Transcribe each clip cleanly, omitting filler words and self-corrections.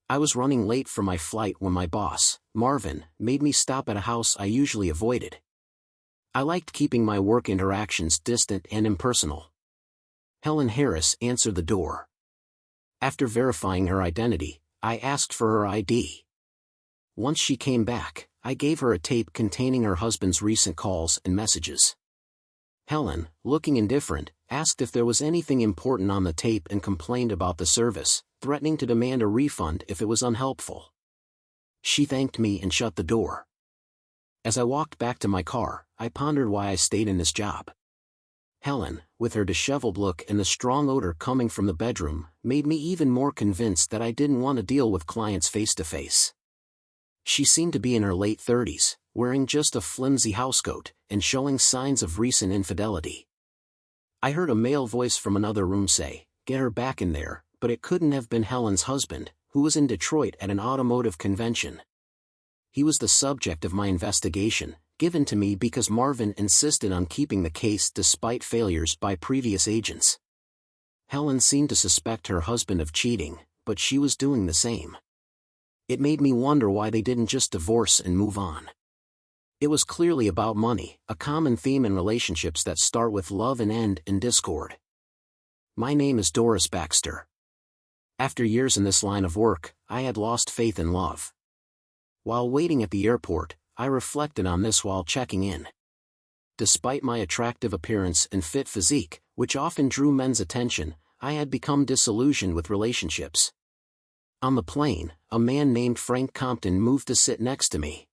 I was running late for my flight when my boss, Marvin, made me stop at a house I usually avoided. I liked keeping my work interactions distant and impersonal. Helen Harris answered the door. After verifying her identity, I asked for her ID. Once she came back, I gave her a tape containing her husband's recent calls and messages. Helen, looking indifferent, asked if there was anything important on the tape and complained about the service, threatening to demand a refund if it was unhelpful. She thanked me and shut the door. As I walked back to my car, I pondered why I stayed in this job. Helen, with her disheveled look and the strong odor coming from the bedroom, made me even more convinced that I didn't want to deal with clients face-to-face. She seemed to be in her late 30s, wearing just a flimsy housecoat, and showing signs of recent infidelity. I heard a male voice from another room say, "Get her back in there," but it couldn't have been Helen's husband, who was in Detroit at an automotive convention. He was the subject of my investigation, given to me because Marvin insisted on keeping the case despite failures by previous agents. Helen seemed to suspect her husband of cheating, but she was doing the same. It made me wonder why they didn't just divorce and move on. It was clearly about money, a common theme in relationships that start with love and end in discord. My name is Doris Baxter. After years in this line of work, I had lost faith in love. While waiting at the airport, I reflected on this while checking in. Despite my attractive appearance and fit physique, which often drew men's attention, I had become disillusioned with relationships. On the plane, a man named Frank Compton moved to sit next to me.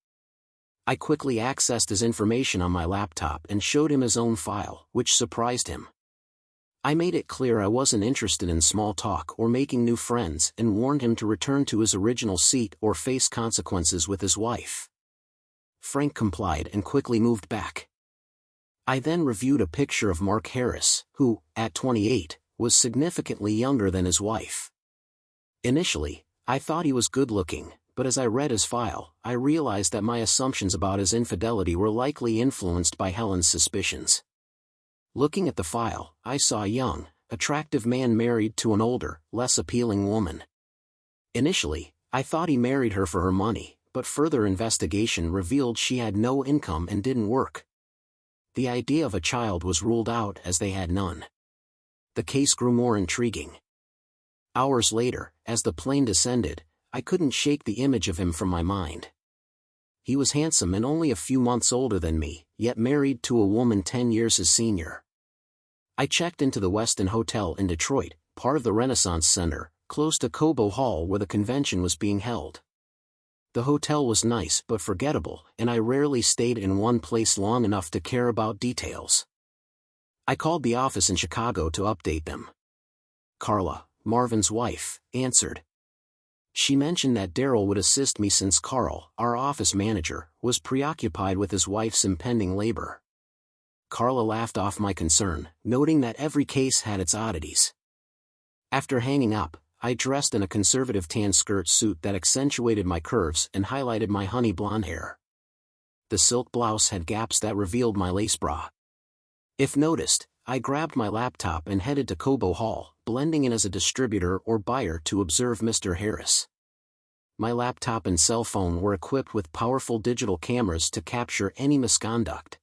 I quickly accessed his information on my laptop and showed him his own file, which surprised him. I made it clear I wasn't interested in small talk or making new friends and warned him to return to his original seat or face consequences with his wife. Frank complied and quickly moved back. I then reviewed a picture of Mark Harris, who, at 28, was significantly younger than his wife. Initially, I thought he was good-looking, but as I read his file, I realized that my assumptions about his infidelity were likely influenced by Helen's suspicions. Looking at the file, I saw a young, attractive man married to an older, less appealing woman. Initially, I thought he married her for her money, but further investigation revealed she had no income and didn't work. The idea of a child was ruled out as they had none. The case grew more intriguing. Hours later, as the plane descended, I couldn't shake the image of him from my mind. He was handsome and only a few months older than me, yet married to a woman 10 years his senior. I checked into the Westin Hotel in Detroit, part of the Renaissance Center, close to Cobo Hall where the convention was being held. The hotel was nice but forgettable, and I rarely stayed in one place long enough to care about details. I called the office in Chicago to update them. Carla, Marvin's wife, answered. She mentioned that Daryl would assist me since Carl, our office manager, was preoccupied with his wife's impending labor. Carla laughed off my concern, noting that every case had its oddities. After hanging up, I dressed in a conservative tan skirt suit that accentuated my curves and highlighted my honey blonde hair. The silk blouse had gaps that revealed my lace bra. If noticed, I grabbed my laptop and headed to Cobo Hall, blending in as a distributor or buyer to observe Mr. Harris. My laptop and cell phone were equipped with powerful digital cameras to capture any misconduct.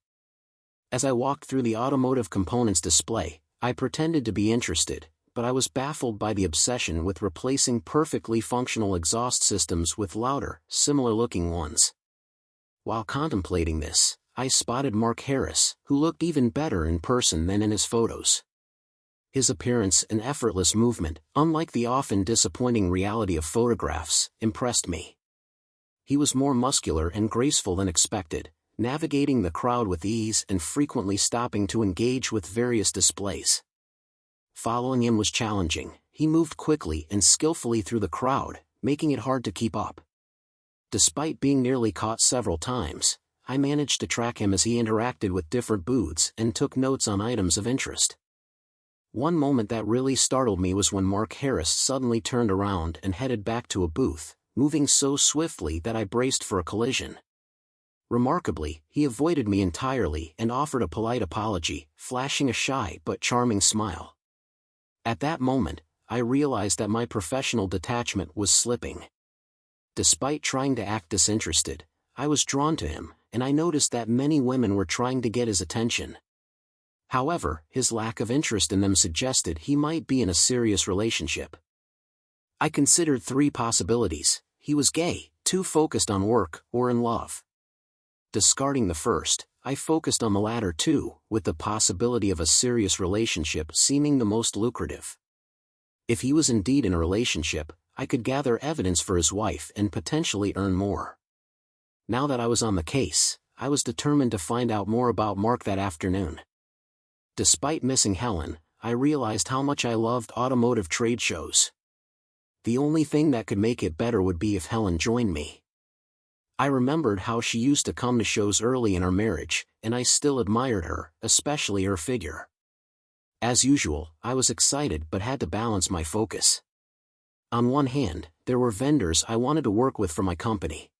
As I walked through the automotive components display, I pretended to be interested, but I was baffled by the obsession with replacing perfectly functional exhaust systems with louder, similar-looking ones. While contemplating this, I spotted Mark Harris, who looked even better in person than in his photos. His appearance and effortless movement, unlike the often disappointing reality of photographs, impressed me. He was more muscular and graceful than expected, navigating the crowd with ease and frequently stopping to engage with various displays. Following him was challenging. He moved quickly and skillfully through the crowd, making it hard to keep up. Despite being nearly caught several times, I managed to track him as he interacted with different booths and took notes on items of interest. One moment that really startled me was when Mark Harris suddenly turned around and headed back to a booth, moving so swiftly that I braced for a collision. Remarkably, he avoided me entirely and offered a polite apology, flashing a shy but charming smile. At that moment, I realized that my professional detachment was slipping. Despite trying to act disinterested, I was drawn to him, and I noticed that many women were trying to get his attention. However, his lack of interest in them suggested he might be in a serious relationship. I considered 3 possibilities: he was gay, too focused on work, or in love. Discarding the first, I focused on the latter too, with the possibility of a serious relationship seeming the most lucrative. If he was indeed in a relationship, I could gather evidence for his wife and potentially earn more. Now that I was on the case, I was determined to find out more about Mark that afternoon. Despite missing Helen, I realized how much I loved automotive trade shows. The only thing that could make it better would be if Helen joined me. I remembered how she used to come to shows early in our marriage, and I still admired her, especially her figure. As usual, I was excited but had to balance my focus. On one hand, there were vendors I wanted to work with for my company.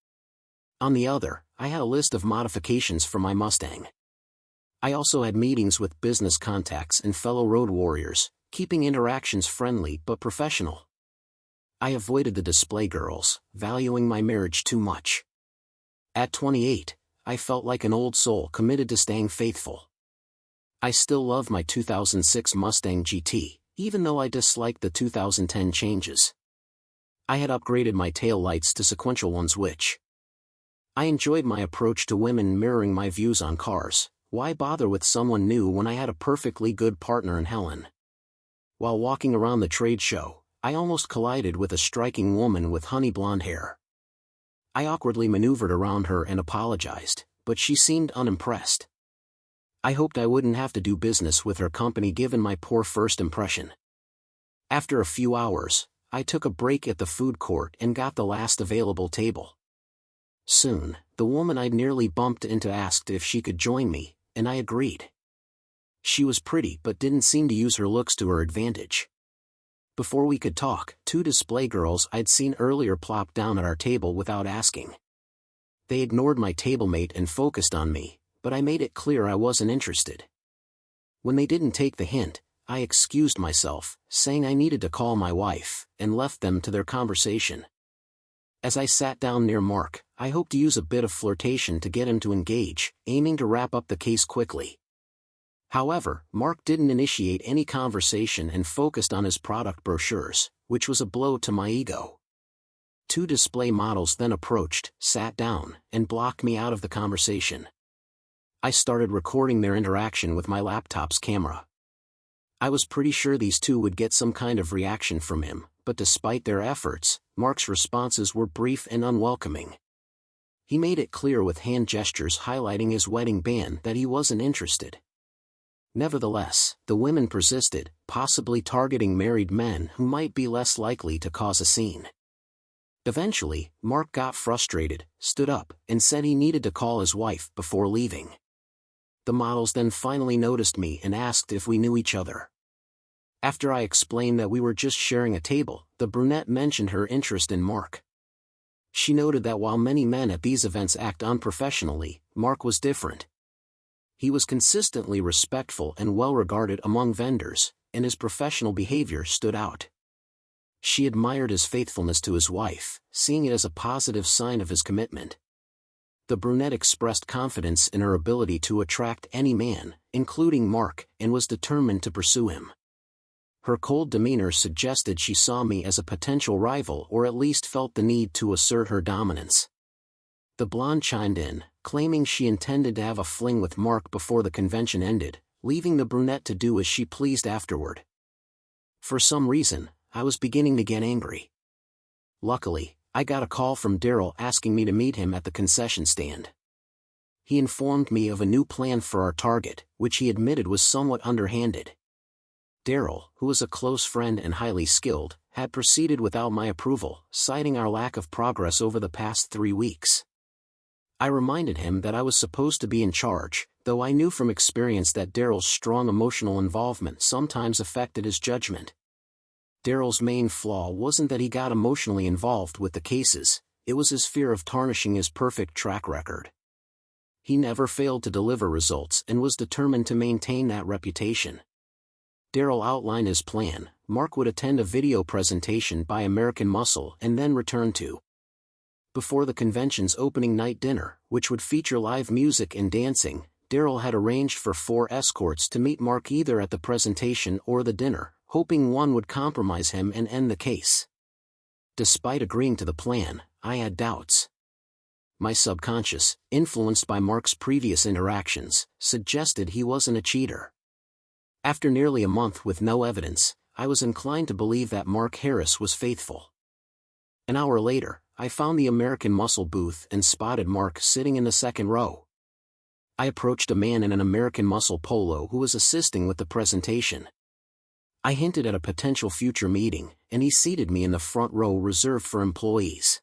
On the other, I had a list of modifications for my Mustang. I also had meetings with business contacts and fellow road warriors, keeping interactions friendly but professional. I avoided the display girls, valuing my marriage too much. At 28, I felt like an old soul committed to staying faithful. I still love my 2006 Mustang GT, even though I disliked the 2010 changes. I had upgraded my tail lights to sequential ones which. I enjoyed my approach to women mirroring my views on cars. Why bother with someone new when I had a perfectly good partner in Helen? While walking around the trade show, I almost collided with a striking woman with honey blonde hair. I awkwardly maneuvered around her and apologized, but she seemed unimpressed. I hoped I wouldn't have to do business with her company given my poor first impression. After a few hours, I took a break at the food court and got the last available table. Soon, the woman I'd nearly bumped into asked if she could join me, and I agreed. She was pretty but didn't seem to use her looks to her advantage. Before we could talk, 2 display girls I'd seen earlier plopped down at our table without asking. They ignored my table-mate and focused on me, but I made it clear I wasn't interested. When they didn't take the hint, I excused myself, saying I needed to call my wife, and left them to their conversation. As I sat down near Mark, I hoped to use a bit of flirtation to get him to engage, aiming to wrap up the case quickly. However, Mark didn't initiate any conversation and focused on his product brochures, which was a blow to my ego. 2 display models then approached, sat down, and blocked me out of the conversation. I started recording their interaction with my laptop's camera. I was pretty sure these 2 would get some kind of reaction from him, but despite their efforts, Mark's responses were brief and unwelcoming. He made it clear with hand gestures highlighting his wedding band that he wasn't interested. Nevertheless, the women persisted, possibly targeting married men who might be less likely to cause a scene. Eventually, Mark got frustrated, stood up, and said he needed to call his wife before leaving. The models then finally noticed me and asked if we knew each other. After I explained that we were just sharing a table, the brunette mentioned her interest in Mark. She noted that while many men at these events act unprofessionally, Mark was different. He was consistently respectful and well-regarded among vendors, and his professional behavior stood out. She admired his faithfulness to his wife, seeing it as a positive sign of his commitment. The brunette expressed confidence in her ability to attract any man, including Mark, and was determined to pursue him. Her cold demeanor suggested she saw me as a potential rival or at least felt the need to assert her dominance. The blonde chimed in, claiming she intended to have a fling with Mark before the convention ended, leaving the brunette to do as she pleased afterward. For some reason, I was beginning to get angry. Luckily, I got a call from Daryl asking me to meet him at the concession stand. He informed me of a new plan for our target, which he admitted was somewhat underhanded. Daryl, who was a close friend and highly skilled, had proceeded without my approval, citing our lack of progress over the past 3 weeks. I reminded him that I was supposed to be in charge, though I knew from experience that Daryl's strong emotional involvement sometimes affected his judgment. Daryl's main flaw wasn't that he got emotionally involved with the cases, it was his fear of tarnishing his perfect track record. He never failed to deliver results and was determined to maintain that reputation. Daryl outlined his plan. Mark would attend a video presentation by American Muscle and then return to Before the convention's opening night dinner, which would feature live music and dancing, Daryl had arranged for 4 escorts to meet Mark either at the presentation or the dinner, hoping one would compromise him and end the case. Despite agreeing to the plan, I had doubts. My subconscious, influenced by Mark's previous interactions, suggested he wasn't a cheater. After nearly a month with no evidence, I was inclined to believe that Mark Harris was faithful. An hour later, I found the American Muscle booth and spotted Mark sitting in the second row. I approached a man in an American Muscle polo who was assisting with the presentation. I hinted at a potential future meeting, and he seated me in the front row reserved for employees.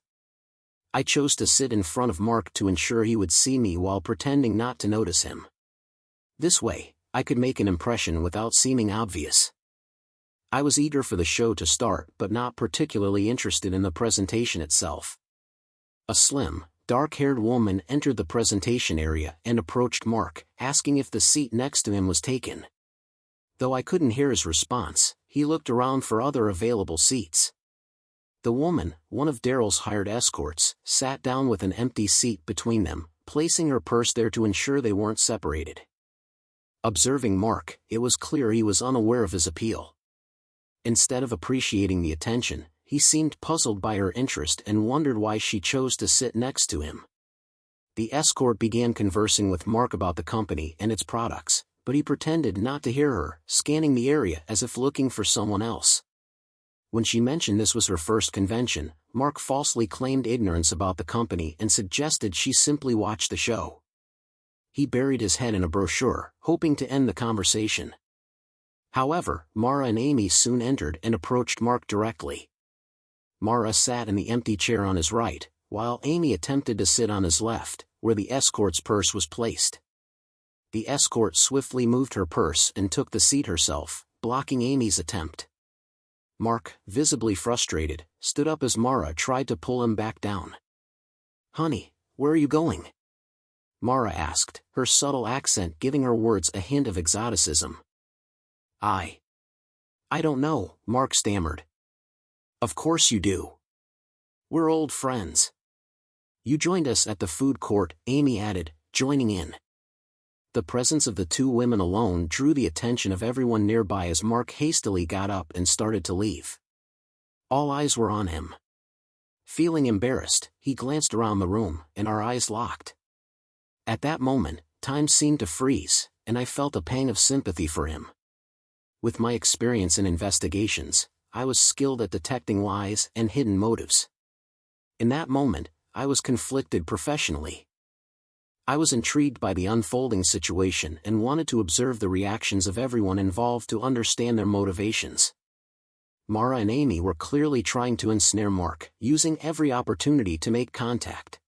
I chose to sit in front of Mark to ensure he would see me while pretending not to notice him. This way, I could make an impression without seeming obvious. I was eager for the show to start but not particularly interested in the presentation itself. A slim, dark-haired woman entered the presentation area and approached Mark, asking if the seat next to him was taken. Though I couldn't hear his response, he looked around for other available seats. The woman, one of Daryl's hired escorts, sat down with an empty seat between them, placing her purse there to ensure they weren't separated. Observing Mark, it was clear he was unaware of his appeal. Instead of appreciating the attention, he seemed puzzled by her interest and wondered why she chose to sit next to him. The escort began conversing with Mark about the company and its products, but he pretended not to hear her, scanning the area as if looking for someone else. When she mentioned this was her first convention, Mark falsely claimed ignorance about the company and suggested she simply watch the show. He buried his head in a brochure, hoping to end the conversation. However, Mara and Amy soon entered and approached Mark directly. Mara sat in the empty chair on his right, while Amy attempted to sit on his left, where the escort's purse was placed. The escort swiftly moved her purse and took the seat herself, blocking Amy's attempt. Mark, visibly frustrated, stood up as Mara tried to pull him back down. "Honey, where are you going?" Mara asked, her subtle accent giving her words a hint of exoticism. I don't know," Mark stammered. "Of course you do. We're old friends." "You joined us at the food court," Amy added, joining in. The presence of the 2 women alone drew the attention of everyone nearby as Mark hastily got up and started to leave. All eyes were on him. Feeling embarrassed, he glanced around the room, and our eyes locked. At that moment, time seemed to freeze, and I felt a pang of sympathy for him. With my experience in investigations, I was skilled at detecting lies and hidden motives. In that moment, I was conflicted professionally. I was intrigued by the unfolding situation and wanted to observe the reactions of everyone involved to understand their motivations. Mara and Amy were clearly trying to ensnare Mark, using every opportunity to make contact.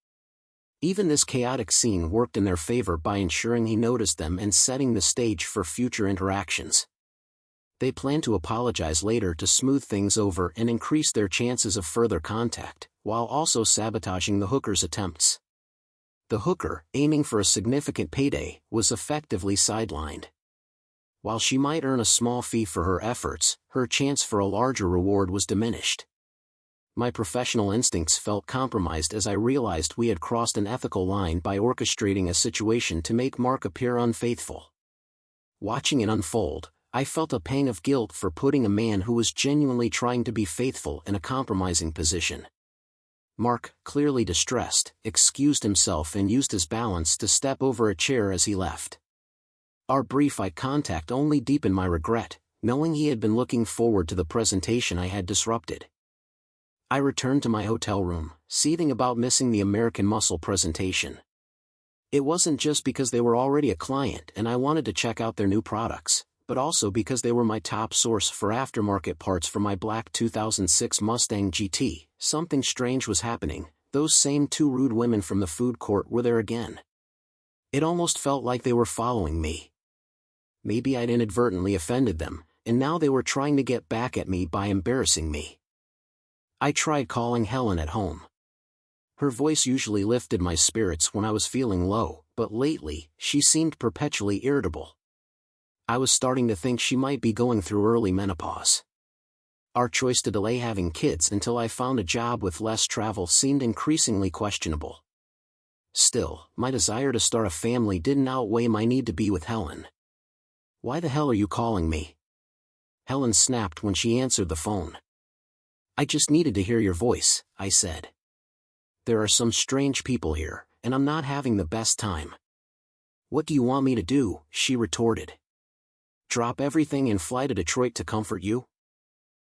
Even this chaotic scene worked in their favor by ensuring he noticed them and setting the stage for future interactions. They planned to apologize later to smooth things over and increase their chances of further contact, while also sabotaging the hooker's attempts. The hooker, aiming for a significant payday, was effectively sidelined. While she might earn a small fee for her efforts, her chance for a larger reward was diminished. My professional instincts felt compromised as I realized we had crossed an ethical line by orchestrating a situation to make Mark appear unfaithful. Watching it unfold, I felt a pang of guilt for putting a man who was genuinely trying to be faithful in a compromising position. Mark, clearly distressed, excused himself and used his balance to step over a chair as he left. Our brief eye contact only deepened my regret, knowing he had been looking forward to the presentation I had disrupted. I returned to my hotel room, seething about missing the American Muscle presentation. It wasn't just because they were already a client and I wanted to check out their new products, but also because they were my top source for aftermarket parts for my black 2006 Mustang GT. Something strange was happening. Those same 2 rude women from the food court were there again. It almost felt like they were following me. Maybe I'd inadvertently offended them, and now they were trying to get back at me by embarrassing me. I tried calling Helen at home. Her voice usually lifted my spirits when I was feeling low, but lately, she seemed perpetually irritable. I was starting to think she might be going through early menopause. Our choice to delay having kids until I found a job with less travel seemed increasingly questionable. Still, my desire to start a family didn't outweigh my need to be with Helen. "Why the hell are you calling me?" Helen snapped when she answered the phone. "I just needed to hear your voice," I said. "There are some strange people here, and I'm not having the best time." "What do you want me to do?" she retorted. "Drop everything and fly to Detroit to comfort you?"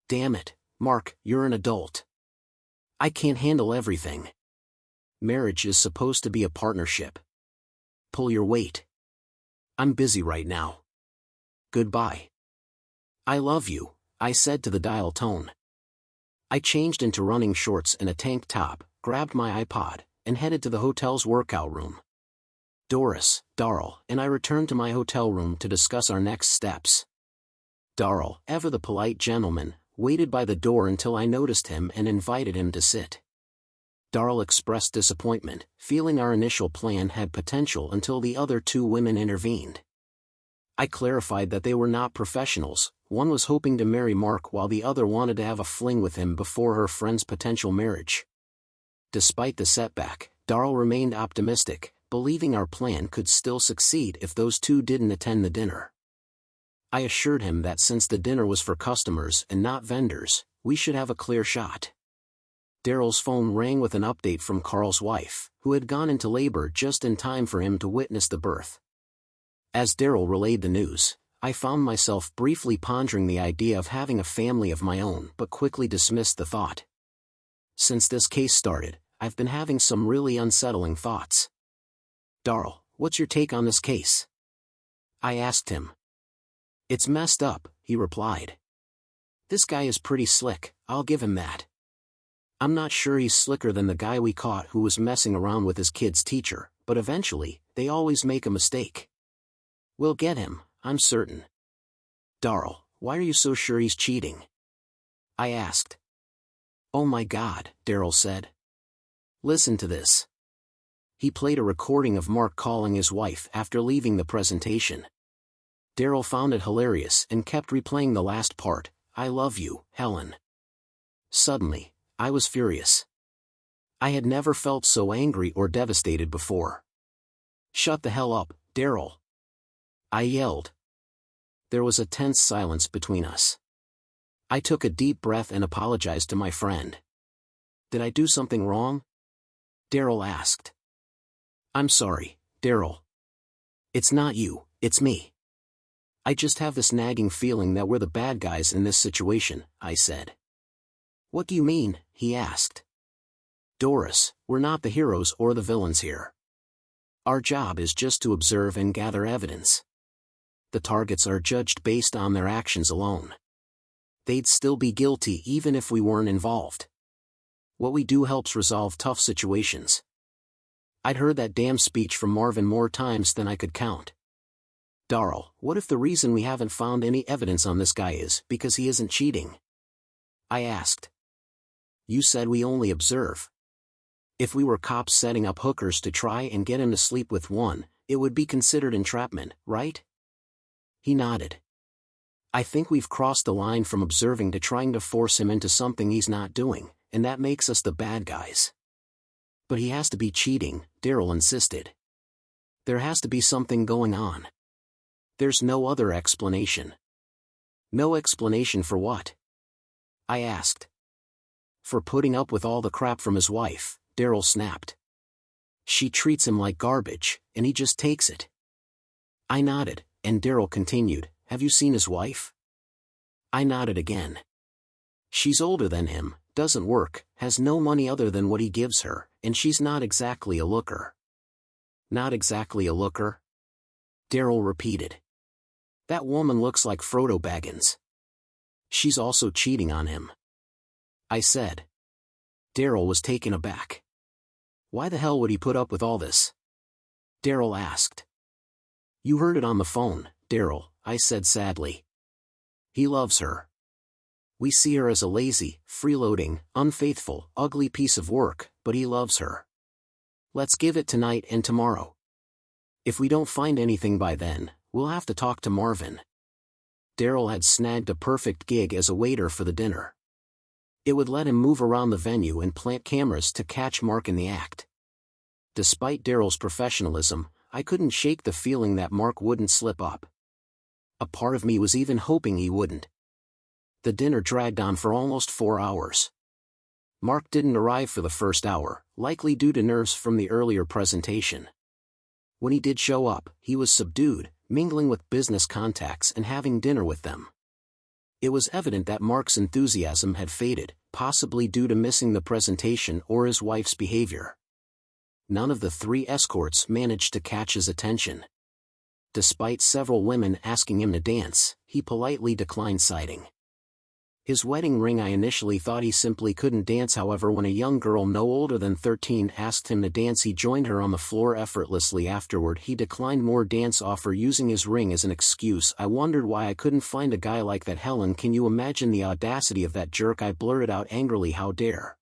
"Damn it, Mark, you're an adult. I can't handle everything. Marriage is supposed to be a partnership. Pull your weight. I'm busy right now. Goodbye." "I love you," I said to the dial tone. I changed into running shorts and a tank top, grabbed my iPod, and headed to the hotel's workout room. Doris, Darrell, and I returned to my hotel room to discuss our next steps. Darrell, ever the polite gentleman, waited by the door until I noticed him and invited him to sit. Darrell expressed disappointment, feeling our initial plan had potential until the other two women intervened. I clarified that they were not professionals. One was hoping to marry Mark while the other wanted to have a fling with him before her friend's potential marriage. Despite the setback, Darrell remained optimistic, believing our plan could still succeed if those two didn't attend the dinner. I assured him that since the dinner was for customers and not vendors, we should have a clear shot. Darrell's phone rang with an update from Carl's wife, who had gone into labor just in time for him to witness the birth. As Darrell relayed the news, I found myself briefly pondering the idea of having a family of my own but quickly dismissed the thought. Since this case started, I've been having some really unsettling thoughts. "Darrell, what's your take on this case?" I asked him. "It's messed up," he replied. "This guy is pretty slick, I'll give him that. I'm not sure he's slicker than the guy we caught who was messing around with his kid's teacher, but eventually, they always make a mistake. We'll get him, I'm certain." "Darrell, why are you so sure he's cheating?" I asked. "Oh my God," Darrell said. "Listen to this." He played a recording of Mark calling his wife after leaving the presentation. Darrell found it hilarious and kept replaying the last part, "I love you, Helen." Suddenly, I was furious. I had never felt so angry or devastated before. "Shut the hell up, Darrell," I yelled. There was a tense silence between us. I took a deep breath and apologized to my friend. "Did I do something wrong?" Darrell asked. "I'm sorry, Darrell. It's not you, it's me. I just have this nagging feeling that we're the bad guys in this situation," I said. "What do you mean?" he asked. "Doris, we're not the heroes or the villains here. Our job is just to observe and gather evidence. The targets are judged based on their actions alone. They'd still be guilty even if we weren't involved. What we do helps resolve tough situations." I'd heard that damn speech from Marvin more times than I could count. "Darrell, what if the reason we haven't found any evidence on this guy is because he isn't cheating?" I asked. "You said we only observe. If we were cops setting up hookers to try and get him to sleep with one, it would be considered entrapment, right?" He nodded. "I think we've crossed the line from observing to trying to force him into something he's not doing, and that makes us the bad guys." "But he has to be cheating," Darrell insisted. "There has to be something going on. There's no other explanation." "No explanation for what?" I asked. "For putting up with all the crap from his wife," Darrell snapped. "She treats him like garbage, and he just takes it." I nodded, and Darrell continued, "Have you seen his wife?" I nodded again. "She's older than him, doesn't work, has no money other than what he gives her, and she's not exactly a looker." "Not exactly a looker?" Darrell repeated. "That woman looks like Frodo Baggins." "She's also cheating on him," I said. Darrell was taken aback. "Why the hell would he put up with all this?" Darrell asked. "You heard it on the phone, Darrell," I said sadly. "He loves her. We see her as a lazy, freeloading, unfaithful, ugly piece of work, but he loves her. Let's give it tonight and tomorrow. If we don't find anything by then, we'll have to talk to Marvin." Darrell had snagged a perfect gig as a waiter for the dinner. It would let him move around the venue and plant cameras to catch Mark in the act. Despite Daryl's professionalism, I couldn't shake the feeling that Mark wouldn't slip up. A part of me was even hoping he wouldn't. The dinner dragged on for almost 4 hours. Mark didn't arrive for the first hour, likely due to nerves from the earlier presentation. When he did show up, he was subdued, mingling with business contacts and having dinner with them. It was evident that Mark's enthusiasm had faded, possibly due to missing the presentation or his wife's behavior. None of the 3 escorts managed to catch his attention. Despite several women asking him to dance, he politely declined citing his wedding ring. I initially thought he simply couldn't dance, however when a young girl no older than 13 asked him to dance he joined her on the floor effortlessly. Afterward he declined more dance offer using his ring as an excuse. I wondered why I couldn't find a guy like that. Helen, can you imagine the audacity of that jerk? I blurted out angrily. How dare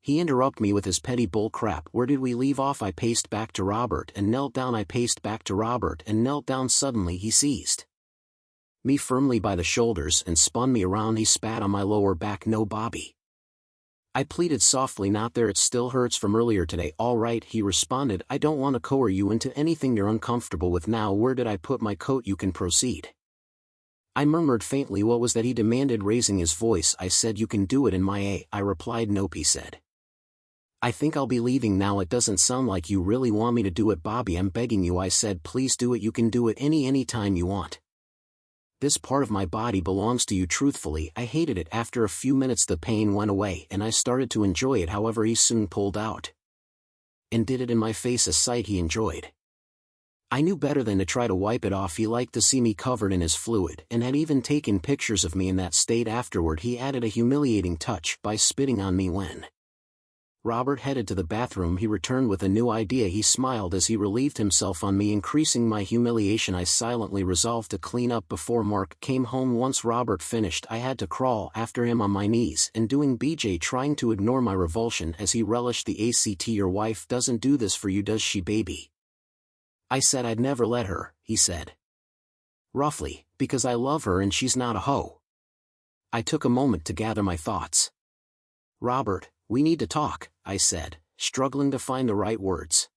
he interrupt me with his petty bull crap? Where did we leave off? I paced back to Robert and knelt down. I paced back to Robert and knelt down. Suddenly he seized me firmly by the shoulders and spun me around. He spat on my lower back. No, Bobby, I pleaded softly. Not there, it still hurts from earlier today. All right, he responded, I don't want to coer you into anything you're uncomfortable with now. Where did I put my coat? You can proceed. I murmured faintly. What was that? He demanded, raising his voice. I said you can do it in my A. I replied. Nope, he said. I think I'll be leaving now. It doesn't sound like you really want me to do it, Bobby. I'm begging you. I said. Please do it. You can do it any time you want. This part of my body belongs to you. Truthfully, I hated it. After a few minutes the pain went away and I started to enjoy it. However, he soon pulled out and did it in my face, a sight he enjoyed. I knew better than to try to wipe it off. He liked to see me covered in his fluid and had even taken pictures of me in that state. Afterward he added a humiliating touch by spitting on me. When Robert headed to the bathroom he returned with a new idea. He smiled as he relieved himself on me, increasing my humiliation. I silently resolved to clean up before Mark came home. Once Robert finished I had to crawl after him on my knees and doing BJ, trying to ignore my revulsion as he relished the ACT. Your wife doesn't do this for you, does she, baby? I said I'd never let her, he said roughly, because I love her and she's not a hoe. I took a moment to gather my thoughts. Robert, we need to talk, I said, struggling to find the right words.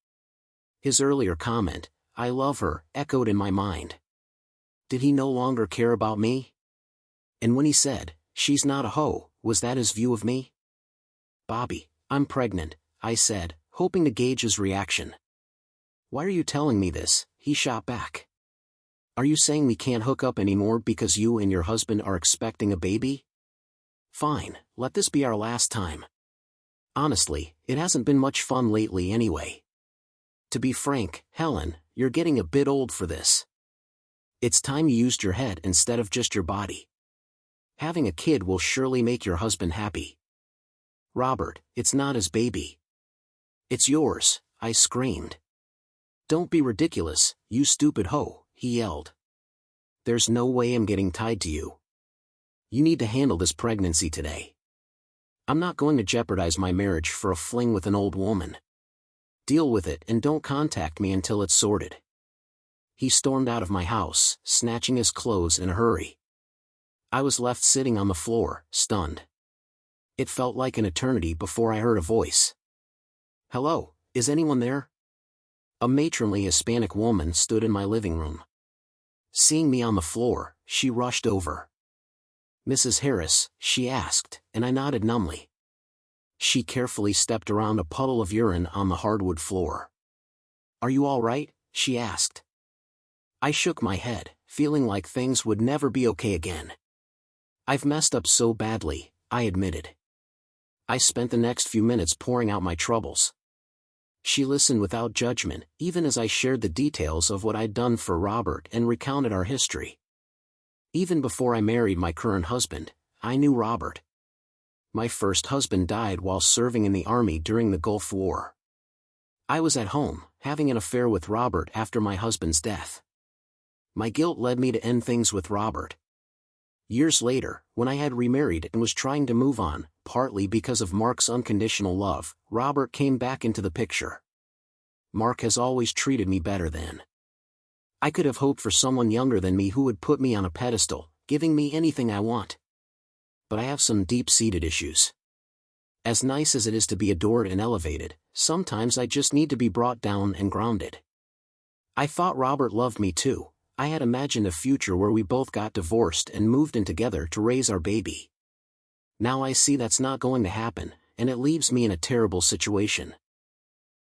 His earlier comment, I love her, echoed in my mind. Did he no longer care about me? And when he said, she's not a hoe, was that his view of me? Bobby, I'm pregnant, I said, hoping to gauge his reaction. Why are you telling me this? He shot back. Are you saying we can't hook up anymore because you and your husband are expecting a baby? Fine, let this be our last time. Honestly, it hasn't been much fun lately anyway. To be frank, Helen, you're getting a bit old for this. It's time you used your head instead of just your body. Having a kid will surely make your husband happy. Robert, it's not his baby. It's yours, I screamed. Don't be ridiculous, you stupid hoe, he yelled. There's no way I'm getting tied to you. You need to handle this pregnancy today. I'm not going to jeopardize my marriage for a fling with an old woman. Deal with it and don't contact me until it's sorted. He stormed out of my house, snatching his clothes in a hurry. I was left sitting on the floor, stunned. It felt like an eternity before I heard a voice. Hello, is anyone there? A matronly Hispanic woman stood in my living room. Seeing me on the floor, she rushed over. Mrs. Harris, she asked, and I nodded numbly. She carefully stepped around a puddle of urine on the hardwood floor. Are you all right? She asked. I shook my head, feeling like things would never be okay again. I've messed up so badly, I admitted. I spent the next few minutes pouring out my troubles. She listened without judgment, even as I shared the details of what I'd done for Robert and recounted our history. Even before I married my current husband, I knew Robert. My first husband died while serving in the army during the Gulf War. I was at home, having an affair with Robert after my husband's death. My guilt led me to end things with Robert. Years later, when I had remarried and was trying to move on, partly because of Mark's unconditional love, Robert came back into the picture. Mark has always treated me better than I could have hoped for someone younger than me who would put me on a pedestal, giving me anything I want. but I have some deep-seated issues. As nice as it is to be adored and elevated, sometimes I just need to be brought down and grounded. I thought Robert loved me too. I had imagined a future where we both got divorced and moved in together to raise our baby. Now I see that's not going to happen, and it leaves me in a terrible situation.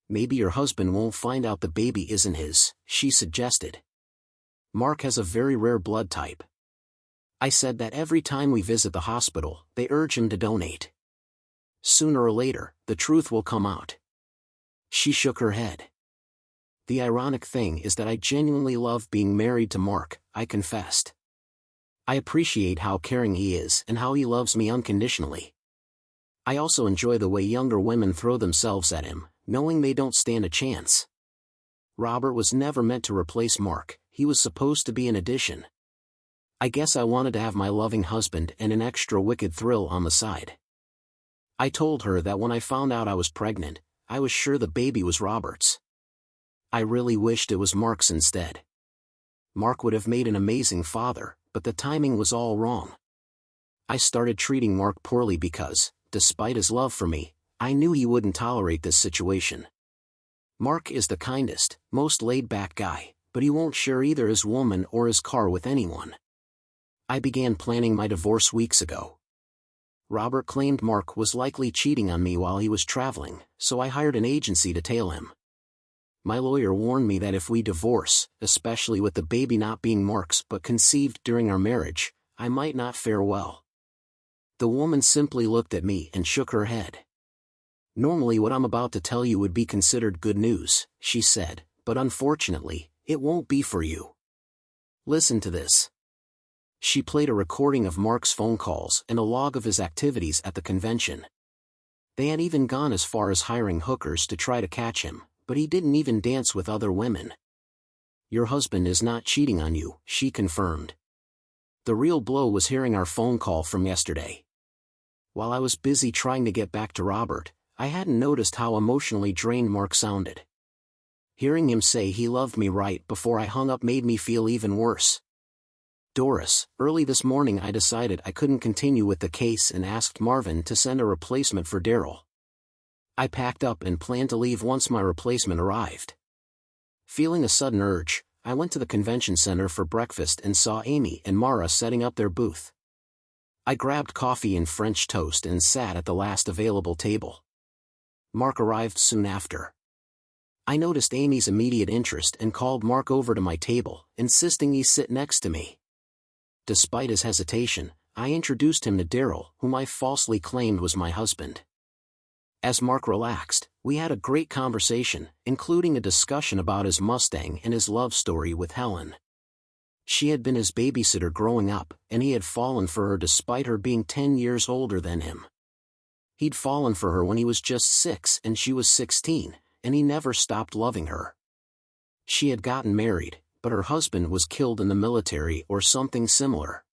Maybe your husband won't find out the baby isn't his, she suggested. Mark has a very rare blood type. I said that every time we visit the hospital, they urge him to donate. Sooner or later, the truth will come out. She shook her head. The ironic thing is that I genuinely love being married to Mark, I confessed. I appreciate how caring he is and how he loves me unconditionally. I also enjoy the way younger women throw themselves at him, knowing they don't stand a chance. Robert was never meant to replace Mark, he was supposed to be an addition. I guess I wanted to have my loving husband and an extra wicked thrill on the side. I told her that when I found out I was pregnant, I was sure the baby was Robert's. I really wished it was Mark's instead. Mark would have made an amazing father, but the timing was all wrong. I started treating Mark poorly because, despite his love for me, I knew he wouldn't tolerate this situation. Mark is the kindest, most laid-back guy, but he won't share either his woman or his car with anyone. I began planning my divorce weeks ago. Robert claimed Mark was likely cheating on me while he was traveling, so I hired an agency to tail him. My lawyer warned me that if we divorce, especially with the baby not being Mark's but conceived during our marriage, I might not fare well. The woman simply looked at me and shook her head. Normally what I'm about to tell you would be considered good news, she said, but unfortunately, it won't be for you. Listen to this. She played a recording of Mark's phone calls and a log of his activities at the convention. They had even gone as far as hiring hookers to try to catch him, but he didn't even dance with other women. Your husband is not cheating on you, she confirmed. The real blow was hearing our phone call from yesterday. While I was busy trying to get back to Robert, I hadn't noticed how emotionally drained Mark sounded. Hearing him say he loved me right before I hung up made me feel even worse. Doris, early this morning I decided I couldn't continue with the case and asked Marvin to send a replacement for Daryl. I packed up and planned to leave once my replacement arrived. Feeling a sudden urge, I went to the convention center for breakfast and saw Amy and Mara setting up their booth. I grabbed coffee and French toast and sat at the last available table. Mark arrived soon after. I noticed Amy's immediate interest and called Mark over to my table, insisting he sit next to me. Despite his hesitation, I introduced him to Daryl, whom I falsely claimed was my husband. As Mark relaxed, we had a great conversation, including a discussion about his Mustang and his love story with Helen. She had been his babysitter growing up, and he had fallen for her despite her being 10 years older than him. He'd fallen for her when he was just 6 and she was 16, and he never stopped loving her. She had gotten married, but her husband was killed in the military or something similar.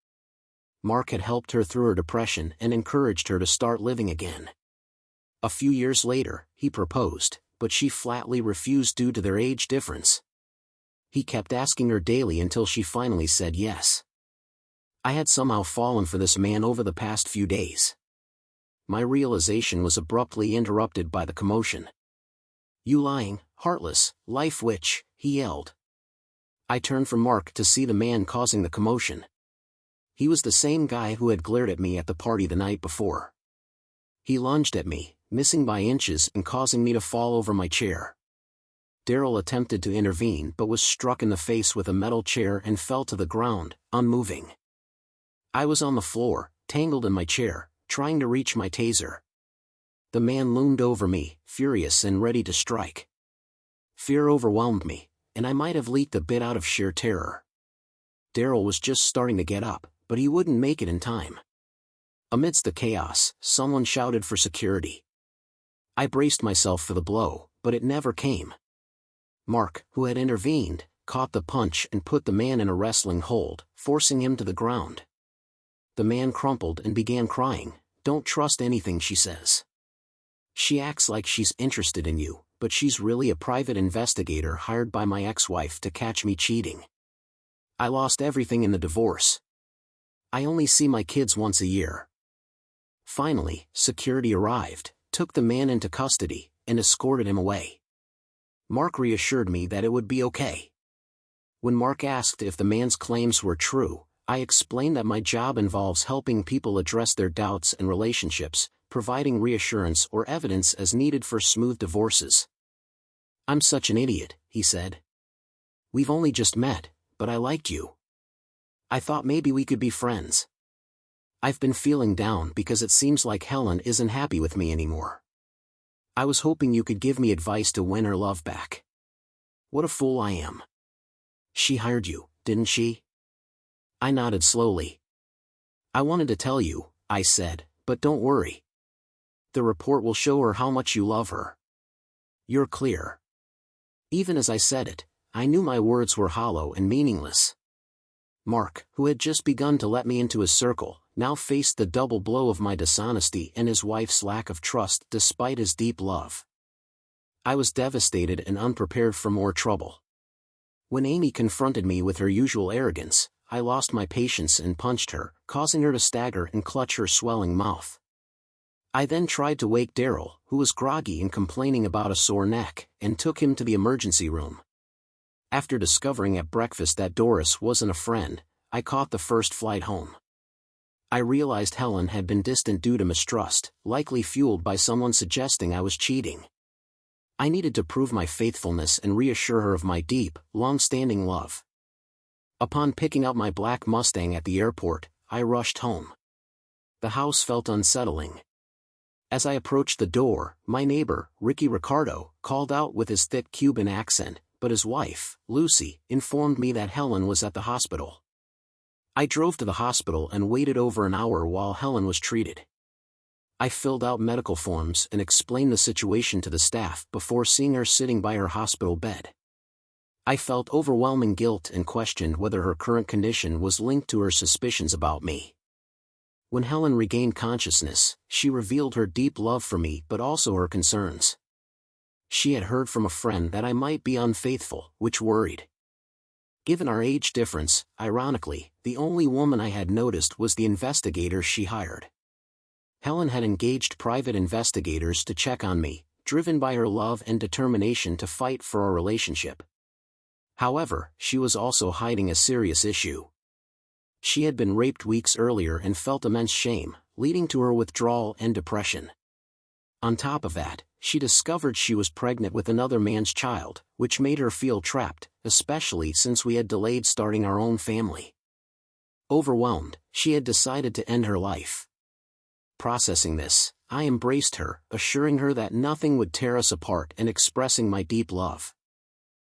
Mark had helped her through her depression and encouraged her to start living again. A few years later, he proposed, but she flatly refused due to their age difference. He kept asking her daily until she finally said yes. I had somehow fallen for this man over the past few days. My realization was abruptly interrupted by the commotion. "You lying, heartless, life witch," he yelled. I turned from Mark to see the man causing the commotion. He was the same guy who had glared at me at the party the night before. He lunged at me, missing by inches and causing me to fall over my chair. Daryl attempted to intervene but was struck in the face with a metal chair and fell to the ground, unmoving. I was on the floor, tangled in my chair, trying to reach my taser. The man loomed over me, furious and ready to strike. Fear overwhelmed me, and I might have leaked a bit out of sheer terror. Daryl was just starting to get up, but he wouldn't make it in time. Amidst the chaos, someone shouted for security. I braced myself for the blow, but it never came. Mark, who had intervened, caught the punch and put the man in a wrestling hold, forcing him to the ground. The man crumpled and began crying. "Don't trust anything she says. She acts like she's interested in you, but she's really a private investigator hired by my ex-wife to catch me cheating. I lost everything in the divorce. I only see my kids once a year. Finally, security arrived, took the man into custody, and escorted him away. Mark reassured me that it would be okay. When Mark asked if the man's claims were true, I explained that my job involves helping people address their doubts and relationships, providing reassurance or evidence as needed for smooth divorces. "I'm such an idiot," he said. "We've only just met, but I liked you. I thought maybe we could be friends. I've been feeling down because it seems like Helen isn't happy with me anymore. I was hoping you could give me advice to win her love back. What a fool I am. She hired you, didn't she?" I nodded slowly. "I wanted to tell you," I said, "but don't worry. The report will show her how much you love her. You're clear." Even as I said it, I knew my words were hollow and meaningless. Mark, who had just begun to let me into his circle, now faced the double blow of my dishonesty and his wife's lack of trust despite his deep love. I was devastated and unprepared for more trouble. When Amy confronted me with her usual arrogance, I lost my patience and punched her, causing her to stagger and clutch her swelling mouth. I then tried to wake Daryl, who was groggy and complaining about a sore neck, and took him to the emergency room. After discovering at breakfast that Doris wasn't a friend, I caught the first flight home. I realized Helen had been distant due to mistrust, likely fueled by someone suggesting I was cheating. I needed to prove my faithfulness and reassure her of my deep, long-standing love. Upon picking up my black Mustang at the airport, I rushed home. The house felt unsettling. As I approached the door, my neighbor, Ricky Ricardo, called out with his thick Cuban accent, but his wife, Lucy, informed me that Helen was at the hospital. I drove to the hospital and waited over an hour while Helen was treated. I filled out medical forms and explained the situation to the staff before seeing her sitting by her hospital bed. I felt overwhelming guilt and questioned whether her current condition was linked to her suspicions about me. When Helen regained consciousness, she revealed her deep love for me but also her concerns. She had heard from a friend that I might be unfaithful, which worried. Given our age difference, ironically, the only woman I had noticed was the investigator she hired. Helen had engaged private investigators to check on me, driven by her love and determination to fight for our relationship. However, she was also hiding a serious issue. She had been raped weeks earlier and felt immense shame, leading to her withdrawal and depression. On top of that, she discovered she was pregnant with another man's child, which made her feel trapped, especially since we had delayed starting our own family. Overwhelmed, she had decided to end her life. Processing this, I embraced her, assuring her that nothing would tear us apart and expressing my deep love.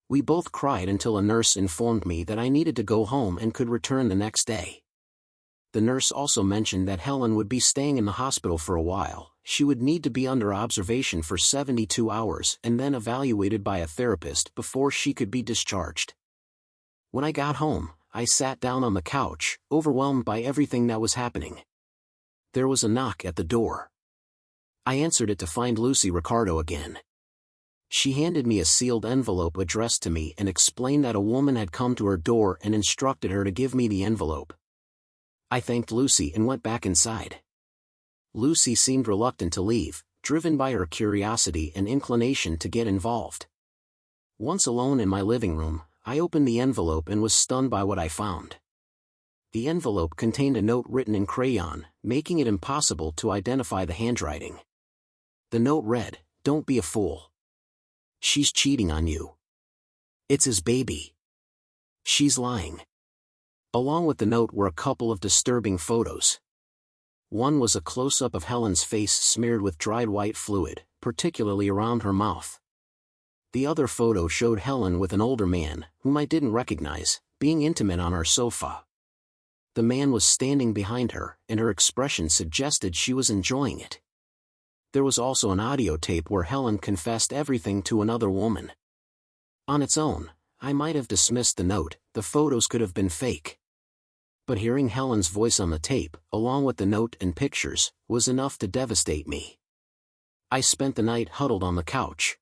We both cried until a nurse informed me that I needed to go home and could return the next day. The nurse also mentioned that Helen would be staying in the hospital for a while. She would need to be under observation for 72 hours and then evaluated by a therapist before she could be discharged. When I got home, I sat down on the couch, overwhelmed by everything that was happening. There was a knock at the door. I answered it to find Lucy Ricardo again. She handed me a sealed envelope addressed to me and explained that a woman had come to her door and instructed her to give me the envelope. I thanked Lucy and went back inside. Lucy seemed reluctant to leave, driven by her curiosity and inclination to get involved. Once alone in my living room, I opened the envelope and was stunned by what I found. The envelope contained a note written in crayon, making it impossible to identify the handwriting. The note read, "Don't be a fool. She's cheating on you. It's his baby. She's lying." Along with the note were a couple of disturbing photos. One was a close-up of Helen's face smeared with dried white fluid, particularly around her mouth. The other photo showed Helen with an older man, whom I didn't recognize, being intimate on our sofa. The man was standing behind her, and her expression suggested she was enjoying it. There was also an audio tape where Helen confessed everything to another woman. On its own, I might have dismissed the note. The photos could have been fake. But hearing Helen's voice on the tape, along with the note and pictures, was enough to devastate me. I spent the night huddled on the couch.